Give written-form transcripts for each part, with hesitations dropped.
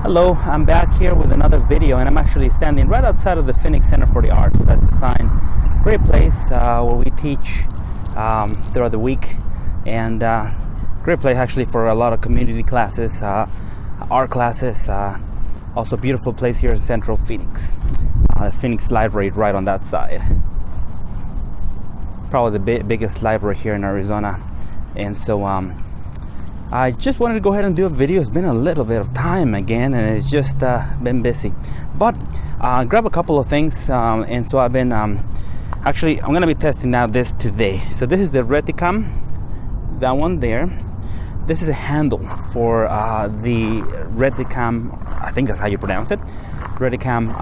Hello, I'm back here with another video, and I'm actually standing right outside of the Phoenix Center for the Arts. That's the sign. Great place where we teach throughout the week, and great place actually for a lot of community classes, art classes. Also beautiful place here in Central Phoenix. Phoenix Library right on that side. Probably the biggest library here in Arizona, and so I just wanted to go ahead and do a video. It's been a little bit of time again, and it's just been busy, but grab a couple of things, and so I've been actually I'm gonna be testing out this today. So this is the Reticam, that one there. This is a handle for the Reticam, I think that's how you pronounce it, Reticam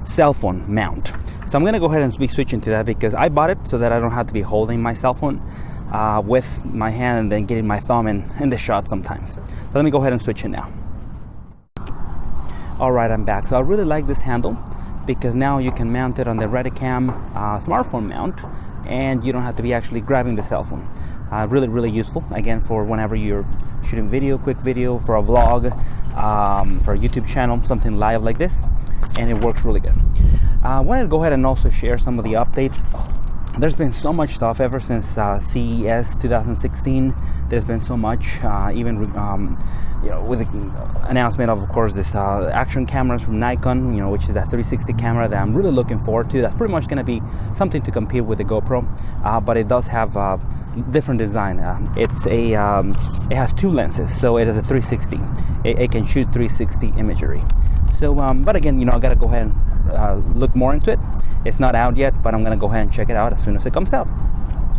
cell phone mount. So I'm gonna go ahead and be switching to that because I bought it so that I don't have to be holding my cell phone with my hand and then getting my thumb in the shot sometimes. So let me go ahead and switch it now. All right, I'm back. So I really like this handle because now you can mount it on the Reticam smartphone mount, and you don't have to be actually grabbing the cell phone. Really useful, again, for whenever you're shooting video, quick video, for a vlog, for a YouTube channel, something live like this, and it works really good. I wanted to go ahead and also share some of the updates. There's been so much stuff ever since CES 2016. There's been so much, even with the announcement of course, this action cameras from Nikon, which is that 360 camera that I'm really looking forward to. That's pretty much going to be something to compete with the GoPro, but it does have different design. It has two lenses, so it has a 360. It can shoot 360 imagery. So, but again, I got to go ahead and look more into it. It's not out yet, but I'm going to go ahead and check it out as soon as it comes out.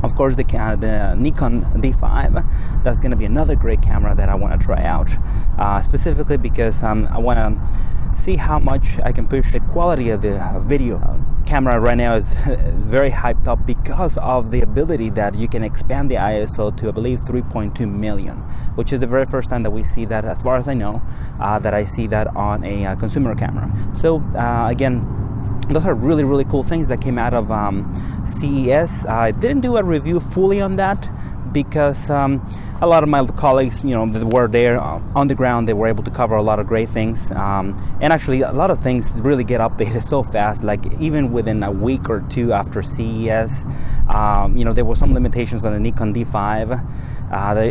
Of course, the Nikon D5, that's going to be another great camera that I want to try out, specifically because I want to see how much I can push the quality of the video. Camera right now is very hyped up because of the ability that you can expand the ISO to, I believe, 3.2 million, which is the very first time that we see that, as far as I know, that I see that on a consumer camera. So again, those are really cool things that came out of CES. I didn't do a review fully on that because a lot of my colleagues, that were there on the ground, they were able to cover a lot of great things. And actually, a lot of things really get updated so fast. Like even within a week or two after CES, there were some limitations on the Nikon D5.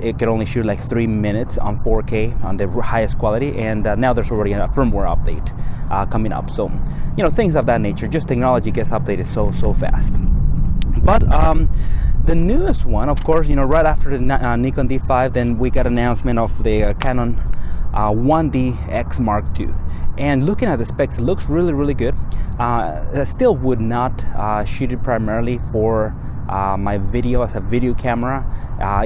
It could only shoot like 3 minutes on 4K on the highest quality, and now there's already a firmware update coming up. So, things of that nature. Just technology gets updated so fast. But the newest one, of course, right after the Nikon D5, then we got announcement of the Canon 1DX MKII. And looking at the specs, it looks really good. I still would not shoot it primarily for my video as a video camera,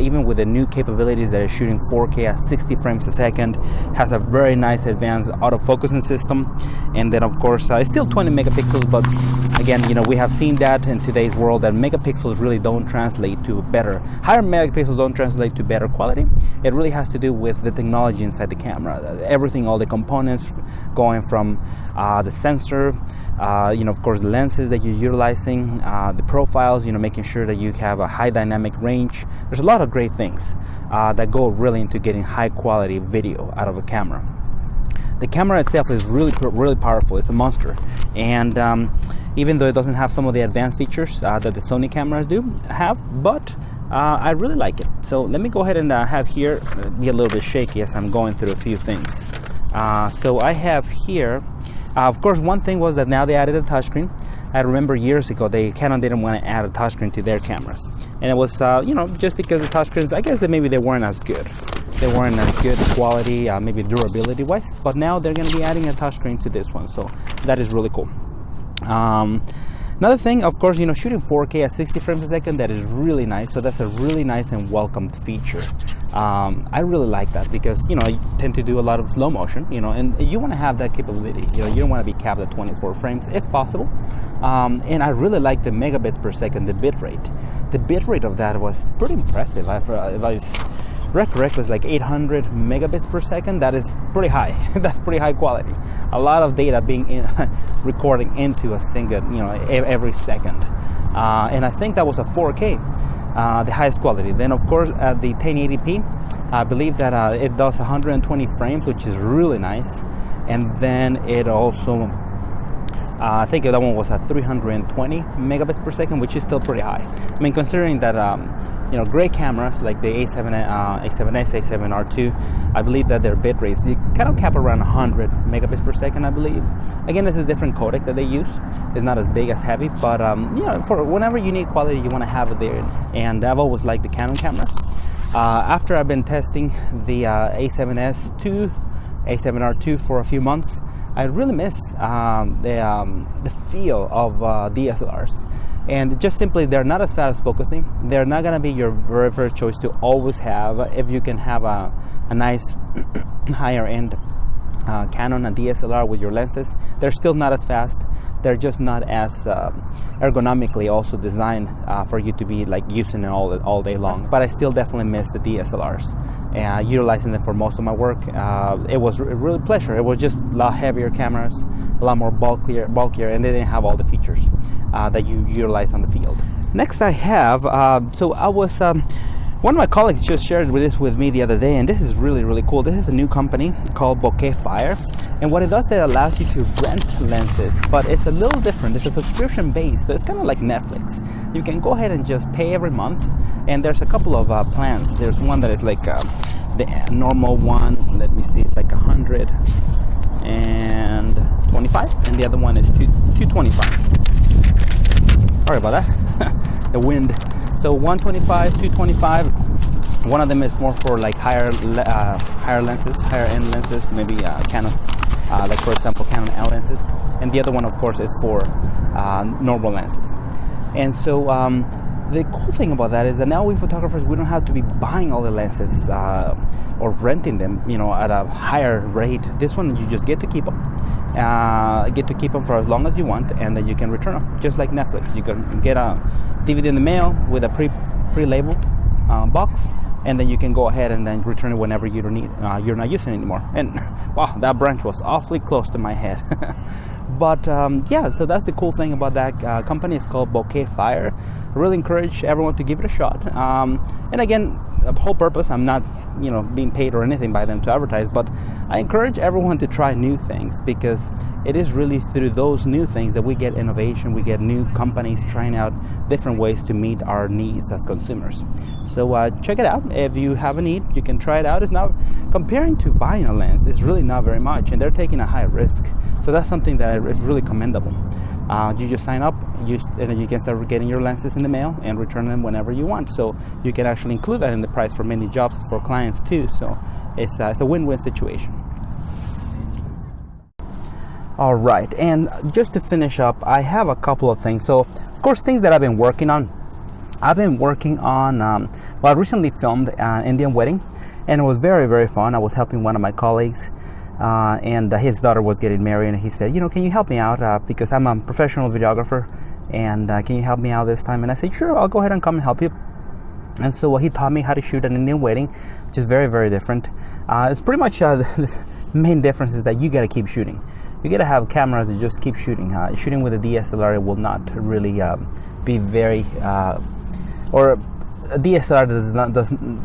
even with the new capabilities that are shooting 4K at 60 frames a second, has a very nice advanced autofocusing system, and then of course it's still 20 megapixels, but again, we have seen that in today's world that megapixels really don't translate to better, higher megapixels don't translate to better quality. It really has to do with the technology inside the camera, everything, all the components going from the sensor, of course the lenses that you're utilizing, the profiles, making sure that you have a high dynamic range. There's a lot of great things that go really into getting high quality video out of a camera. The camera itself is really powerful. It's a monster, and even though it doesn't have some of the advanced features that the Sony cameras have, but I really like it. So let me go ahead and have here be a little bit shaky as I'm going through a few things. So I have here, of course, one thing was that now they added a touchscreen. I remember years ago, Canon didn't want to add a touchscreen to their cameras, and it was just because the touchscreens, I guess that maybe they weren't as good. They weren't as good quality, maybe durability wise, but now they're going to be adding a touchscreen to this one, so that is really cool. Another thing, of course, shooting 4K at 60 frames a second, that is really nice. So that's a really nice and welcome feature. I really like that because, I tend to do a lot of slow motion, and you want to have that capability. You don't want to be capped at 24 frames if possible. And I really like the megabits per second, the bit rate. The bit rate of that was pretty impressive. If I recollect, was like 800 megabits per second. That is pretty high. That's pretty high quality. A lot of data being recording into a single, every second. And I think that was a 4K, the highest quality. Then of course at the 1080p, I believe that it does 120 frames, which is really nice. And then it also, I think that one was at 320 megabits per second, which is still pretty high. I mean, considering that you know, great cameras like the A7S, A7R2, I believe that their bit rates, you kind of cap around 100 megabits per second, I believe. Again, it's a different codec that they use. It's not as big as heavy, but you know, for whenever you need quality, you want to have it there. And I've always liked the Canon cameras. After I've been testing the A7S2, A7R2 for a few months, I really miss the feel of DSLRs. And just simply, they're not as fast as focusing. They're not going to be your very first choice to always have. If you can have a nice higher end Canon and DSLR with your lenses, they're still not as fast. They're just not as ergonomically also designed for you to be like using it all day long. But I still definitely miss the DSLRs. Utilizing them for most of my work, it was really a pleasure. It was just a lot heavier cameras, a lot more bulkier, and they didn't have all the features that you utilize on the field. Next I have, so I was, one of my colleagues just shared this with me the other day, and this is really, really cool. This is a new company called BokehFire, and what it does, it allows you to rent lenses, but it's a little different. It's a subscription based, so it's kind of like Netflix. You can go ahead and just pay every month, and there's a couple of plans. There's one that is like the normal one, let me see, it's like 125, and the other one is 225. Sorry about that. The wind. So 125, 225. One of them is more for like higher lenses, higher end lenses, maybe Canon, like for example Canon L lenses, and the other one of course is for normal lenses. And so the cool thing about that is that now we photographers, we don't have to be buying all the lenses or renting them, you know, at a higher rate. This one you just get to keep them. For as long as you want, and then you can return them, just like Netflix. You can get a DVD in the mail with a pre-labeled box, and then you can go ahead and then return it whenever you don't need, you're not using it anymore. And wow, that branch was awfully close to my head. But yeah, so that's the cool thing about that company. It's called BokehFire. I really encourage everyone to give it a shot. And again, the whole purpose, I'm not, you know, being paid or anything by them to advertise, but I encourage everyone to try new things, because it is really through those new things that we get innovation. We get new companies trying out different ways to meet our needs as consumers. So check it out. If you have a need, you can try it out. It's not, comparing to buying a lens, it's really not very much, and they're taking a high risk. So that's something that is really commendable. You just sign up, and then you can start getting your lenses in the mail and return them whenever you want. So you can actually include that in the price for many jobs for clients too. So it's a win-win situation. All right, and just to finish up, I have a couple of things. So of course, things that I've been working on. I've been working on, well, I recently filmed an Indian wedding, and it was very, very fun. I was helping one of my colleagues, and his daughter was getting married, and he said, you know, can you help me out, because I'm a professional videographer, and can you help me out this time? And I said, sure, I'll go ahead and come and help you. And so he taught me how to shoot an Indian wedding, which is very, very different. It's pretty much the main difference is that you got to keep shooting. You got to have cameras that just keep shooting. Shooting with a DSLR, it will not really be very, or a DSLR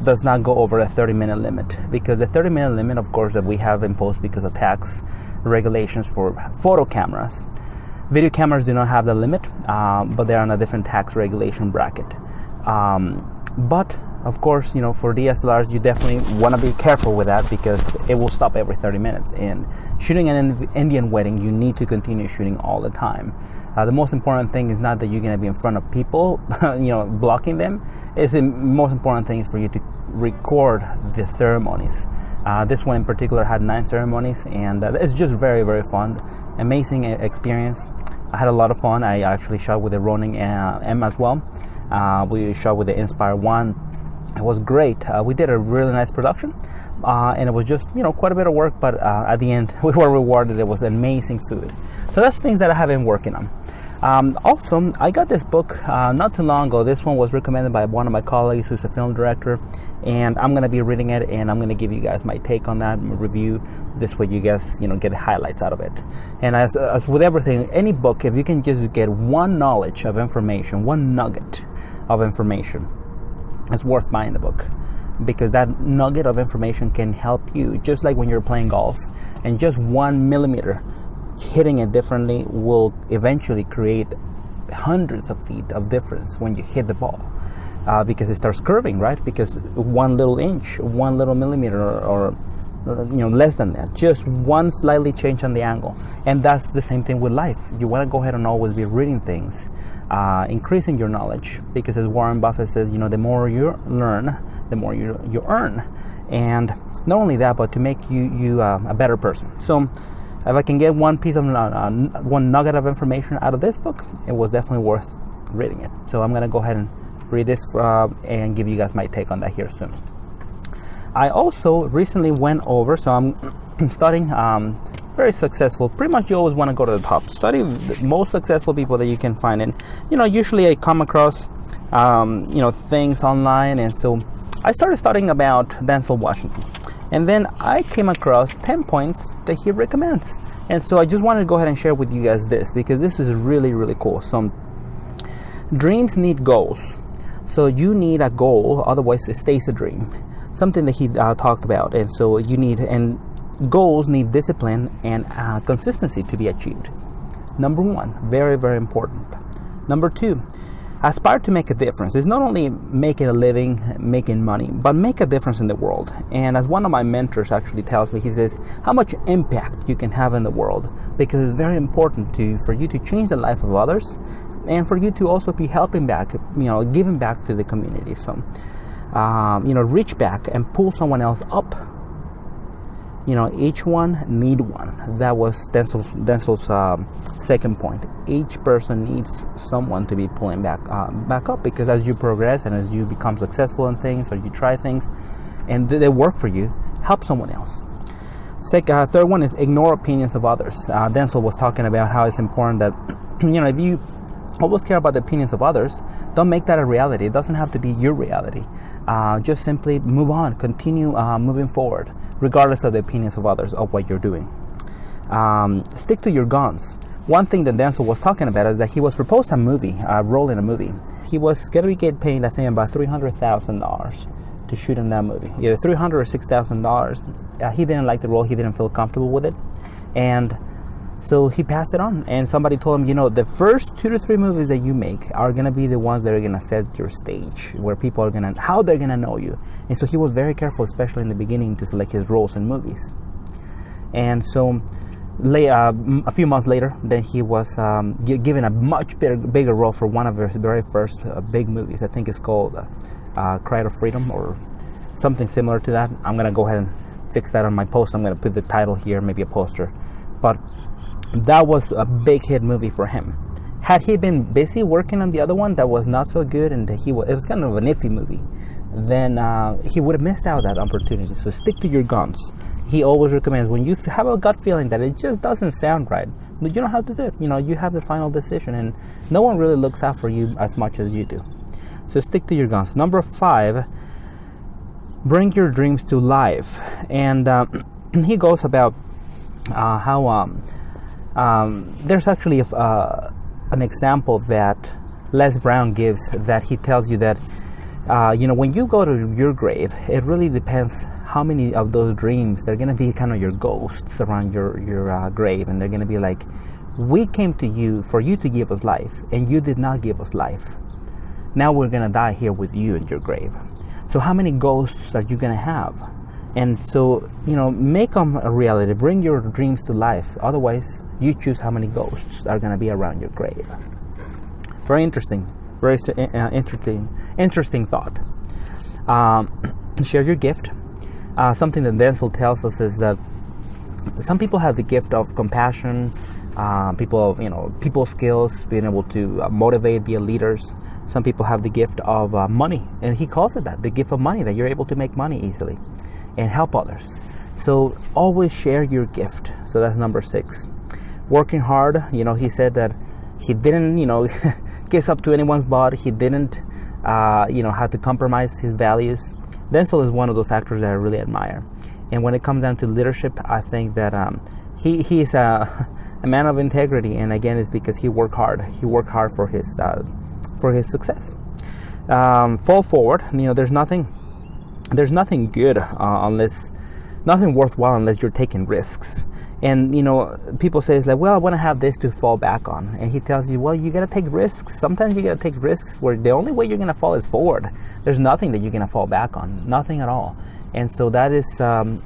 does not go over a 30-minute limit, because the 30-minute limit, of course, that we have imposed because of tax regulations for photo cameras. Video cameras do not have the limit, but they're on a different tax regulation bracket. But of course, you know, for DSLRs, you definitely want to be careful with that, because it will stop every 30 minutes. And shooting an Indian wedding, you need to continue shooting all the time. The most important thing is not that you're going to be in front of people, you know, blocking them. It's the most important thing is for you to record the ceremonies. This one in particular had 9 ceremonies, and it's just very, very fun, amazing experience. I had a lot of fun. I actually shot with the Ronin M as well. We shot with the Inspire 1. It was great. We did a really nice production, and it was just, you know, quite a bit of work, but at the end we were rewarded. It was amazing food. So that's things that I have been working on. Also, I got this book not too long ago. This one was recommended by one of my colleagues who's a film director, and I'm going to be reading it, and I'm going to give you guys my take on that review. This way you guys, you know, get highlights out of it. And as with everything, any book, if you can just get one knowledge of information, one nugget of information, it's worth buying the book. because that nugget of information can help you, just like when you're playing golf, and just 1 millimeter hitting it differently will eventually create hundreds of feet of difference when you hit the ball, because it starts curving, right? Because 1 little inch, 1 little millimeter, or less than that, just one slightly change on the angle. And that's the same thing with life. You want to go ahead and always be reading things, increasing your knowledge, because as Warren Buffett says, the more you learn, the more you earn. And not only that, but to make you a better person. So if I can get one piece of one nugget of information out of this book, it was definitely worth reading it. So I'm gonna go ahead and read this and give you guys my take on that here soon. I also recently went over, so I'm studying very successful. Pretty much you always want to go to the top. Study the most successful people that you can find. And usually I come across things online, and so I started studying about Denzel Washiongton. And then I came across 10 points that he recommends. And so I just wanted to go ahead and share with you guys this, because this is really, really cool. So dreams need goals. So you need a goal, otherwise it stays a dream. Something that he talked about. And so and goals need discipline and consistency to be achieved. Number 1, very, very important. Number 2, aspire to make a difference. It's not only making a living, making money, but make a difference in the world. And as one of my mentors actually tells me, he says, how much impact you can have in the world, because it's very important for you to change the life of others, and for you to also be helping back, giving back to the community. So, reach back and pull someone else up. Each one need one. That was Denzel's second point. Each person needs someone to be pulling back up, because as you progress and as you become successful in things, or you try things and they work for you, help someone else. Third one is ignore opinions of others. Denzel was talking about how it's important that if you always care about the opinions of others, don't make that a reality. It doesn't have to be your reality. Just simply move on, continue moving forward, regardless of the opinions of others of what you're doing. Stick to your guns. One thing that Denzel was talking about is that he was proposed a role in a movie. He was going to get paid, I think, about $300,000 to shoot in that movie, either $300,000 or $6,000. He didn't like the role. He didn't feel comfortable with it, and so he passed it on. And somebody told him, the first 2 to 3 movies that you make are going to be the ones that are going to set your stage, where people are how they're going to know you. And so he was very careful, especially in the beginning, to select his roles in movies. And so a few months later, then he was given a much bigger role for one of his very first big movies. I think it's called Cry of Freedom, or something similar to that. I'm going to go ahead and fix that on my post. I'm going to put the title here, maybe a poster. But that was a big hit movie for him. Had he been busy working on the other one that was not so good, and it was kind of an iffy movie, then he would have missed out that opportunity. So stick to your guns. He always recommends, when you have a gut feeling that it just doesn't sound right, you don't have to do it. You have the final decision, and no one really looks out for you as much as you do. So stick to your guns. Number 5, bring your dreams to life. And he goes about how there's actually an example that Les Brown gives, that he tells you that when you go to your grave, it really depends how many of those dreams, they're going to be kind of your ghosts around your grave, and they're going to be like, we came to you for you to give us life, and you did not give us life. Now we're going to die here with you in your grave. So how many ghosts are you going to have? And so, make them a reality. Bring your dreams to life. Otherwise, you choose how many ghosts are going to be around your grave. Very interesting. Very interesting thought. Share your gift. Something that Denzel tells us is that some people have the gift of compassion, people skills, being able to motivate, be leaders. Some people have the gift of money, and he calls it that, the gift of money, that you're able to make money easily and help others. So always share your gift. So that's number 6. Working hard. He said that he didn't, kiss up to anyone's butt. He didn't, have to compromise his values. Denzel is one of those actors that I really admire. And when it comes down to leadership, I think that he is a man of integrity. And again, it's because he worked hard. He worked hard for his success. Fall forward. There's nothing there's nothing good nothing worthwhile unless you're taking risks. And you know, people say it's like, well, I want to have this to fall back on, and he tells you, well, you got to take risks. Sometimes you got to take risks where the only way you're going to fall is forward. There's nothing that you're going to fall back on, nothing at all. And so that is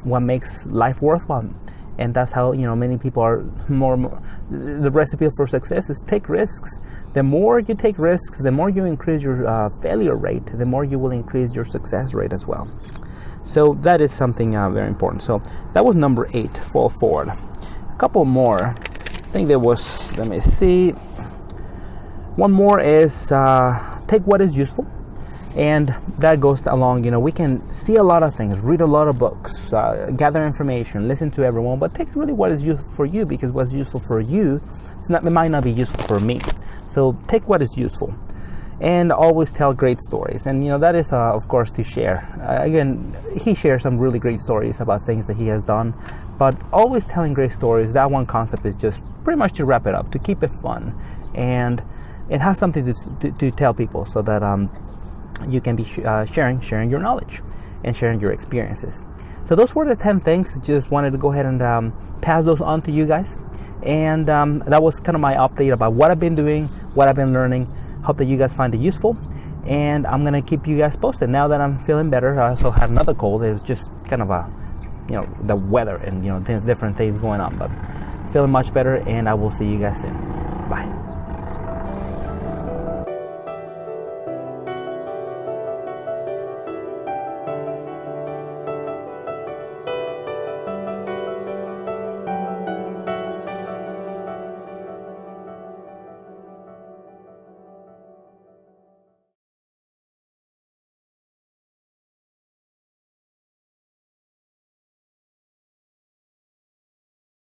what makes life worthwhile. And that's how, you know, many people are the recipe for success is take risks. The more you take risks, the more you increase your failure rate, the more you will increase your success rate as well. So that is something very important. So that was number 8, fall forward. A couple more. I think there was, let me see. One more is take what is useful. And that goes along, you know, we can see a lot of things, read a lot of books, gather information, listen to everyone, but take really what is useful for you, because what's useful for you, it might not be useful for me. So take what is useful. And always tell great stories. And, you know, that is, of course, to share. Again, he shares some really great stories about things that he has done, but always telling great stories. That one concept is just pretty much to wrap it up, to keep it fun. And it has something to tell people, so that you can be sharing your knowledge and sharing your experiences. So those were the 10 things. Just wanted to go ahead and pass those on to you guys. And that was kind of my update about what I've been doing, what I've been learning. Hope that you guys find it useful, and I'm gonna keep you guys posted. Now that I'm feeling better, I also had another cold. It was just kind of you know, the weather and, you know, different things going on, but feeling much better, and I will see you guys soon. Bye.